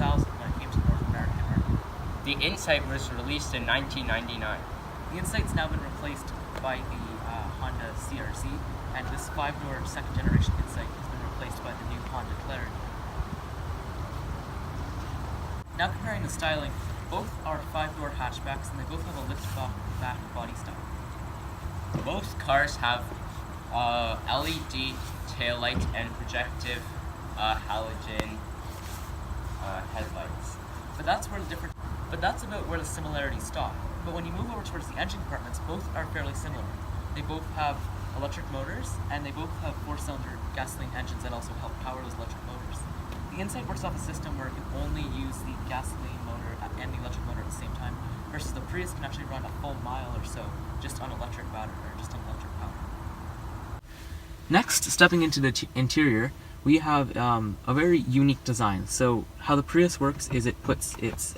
2000 when it came to the North American market. The Insight was released in 1999. The Insight's now been replaced by the Honda CRZ, and this 5-door second generation Insight has been replaced by the new Honda Clarity. Now comparing the styling, both are 5-door hatchbacks and they both have a lift-back body style. Both cars have LED taillights and projective halogen headlights. But that's about where the similarities stop. But when you move over towards the engine compartments, both are fairly similar. They both have electric motors, and they both have 4-cylinder gasoline engines that also help power those electric motors. The Insight works off a system where it can only use the gasoline motor and the electric motor at the same time, versus the Prius can actually run a full mile or so just on electric battery or just on electric power. Next, stepping into the interior, we have a very unique design. So how the Prius works is it puts its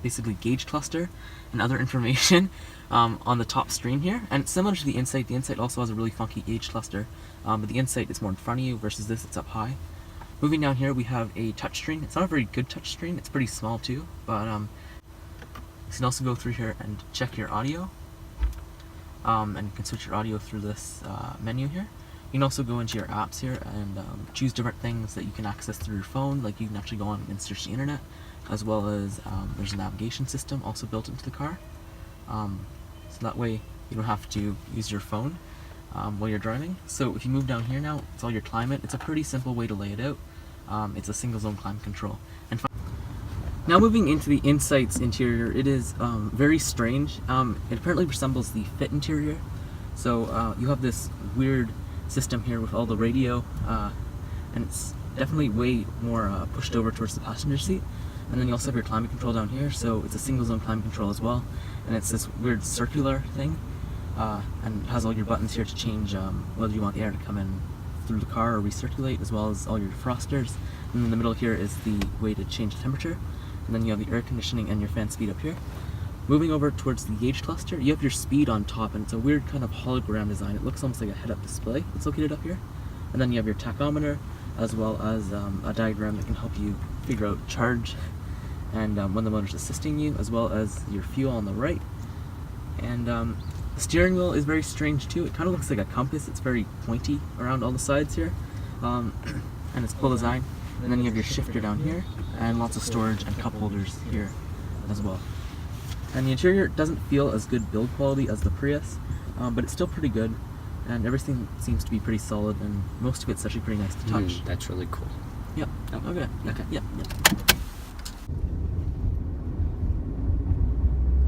basically gauge cluster and other information on the top screen here, and it's similar to the Insight. The Insight also has a really funky gauge cluster, but the Insight is more in front of you versus this, it's up high. Moving down here, we have a touchscreen. It's not a very good touchscreen, it's pretty small too, but you can also go through here and check your audio, and you can switch your audio through this menu here. You can also go into your apps here and choose different things that you can access through your phone, like you can actually go on and search the internet, as well as there's a navigation system also built into the car. So that way you don't have to use your phone while you're driving. So if you move down here now, it's all your climate. It's a pretty simple way to lay it out. It's a single zone climate control. And now moving into the Insight's interior, it is very strange. It apparently resembles the Fit interior. So you have this weird system here with all the radio, and it's definitely way more pushed over towards the passenger seat. And then you also have your climate control down here, so it's a single zone climate control as well. And it's this weird circular thing, and it has all your buttons here to change whether you want the air to come in through the car or recirculate, as well as all your defrosters. And in the middle here is the way to change the temperature. And then you have the air conditioning and your fan speed up here. Moving over towards the gauge cluster, you have your speed on top, and it's a weird kind of hologram design. It looks almost like a head-up display. It's located up here. And then you have your tachometer, as well as a diagram that can help you figure out charge and when the motor's assisting you, as well as your fuel on the right. And the steering wheel is very strange too. It kind of looks like a compass. It's very pointy around all the sides here, and it's cool design. And then you have your shifter down here, and lots of storage and cup holders here as well. And the interior doesn't feel as good build quality as the Prius, but it's still pretty good, and everything seems to be pretty solid, and most of it's actually pretty nice to touch. That's really cool. Yep. Oh, Okay. okay. Yep.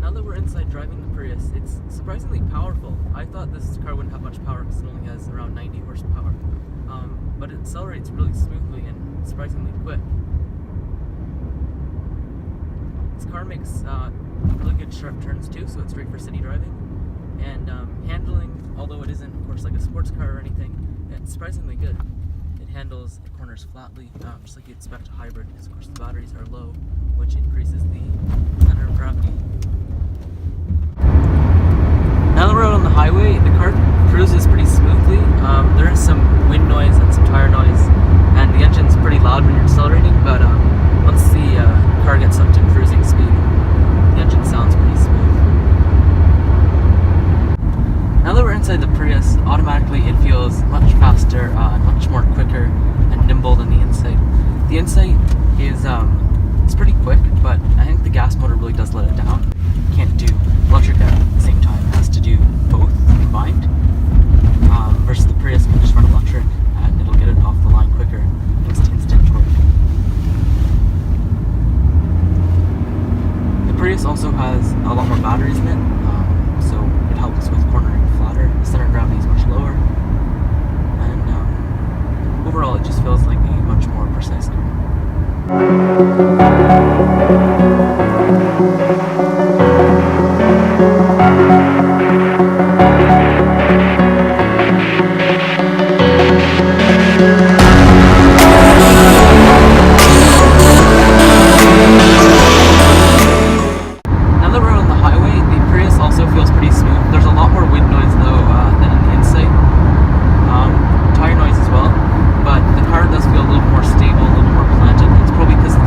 Now that we're inside driving the Prius, it's surprisingly powerful. I thought this car wouldn't have much power because it only has around 90 horsepower, but it accelerates really smoothly and surprisingly quick. This car makes really good sharp turns too, so it's great for city driving. And handling, although it isn't of course like a sports car or anything, it's surprisingly good. It handles the corners flatly, just like you'd expect a hybrid, because of course the batteries are low, which increases the center of gravity. Now that we're out on the highway, the car cruises pretty smoothly. There is some wind noise and some tire noise, and the engine's pretty loud when you're accelerating, but once the car gets up to cruising speed, the engine sounds pretty smooth. Now that we're inside the Prius, automatically it feels much faster, much more quicker and nimble than the Insight. The Insight is it's pretty quick, but I think the gas motor really does let it down. You can't do electric at the same time. It has to do both combined, versus the Prius can just run electric and it'll get it off the line quicker, thanks to instant torque. The Prius also has a lot more batteries in it, so it helps with cornering flatter. The center of gravity is much lower, and overall it just feels like a much more precise car.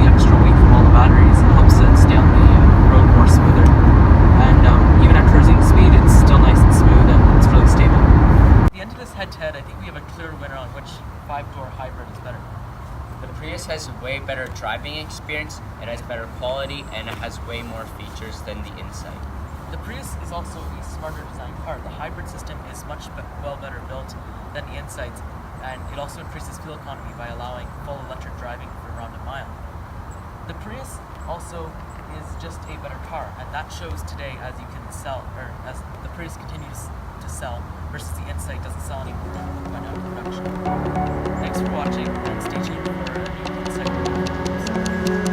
Extra weight experience, it has better quality, and it has way more features than the inside. The Prius is also a smarter designed car. The hybrid system is much better built than the insides, and it also increases fuel economy by allowing full electric driving for around a mile. The Prius also is just a better car, and that shows today as you can sell, or as the Prius continues to sell, versus the Insight doesn't sell anymore, went out of production. Thanks for watching, and stay tuned for a new Insight review.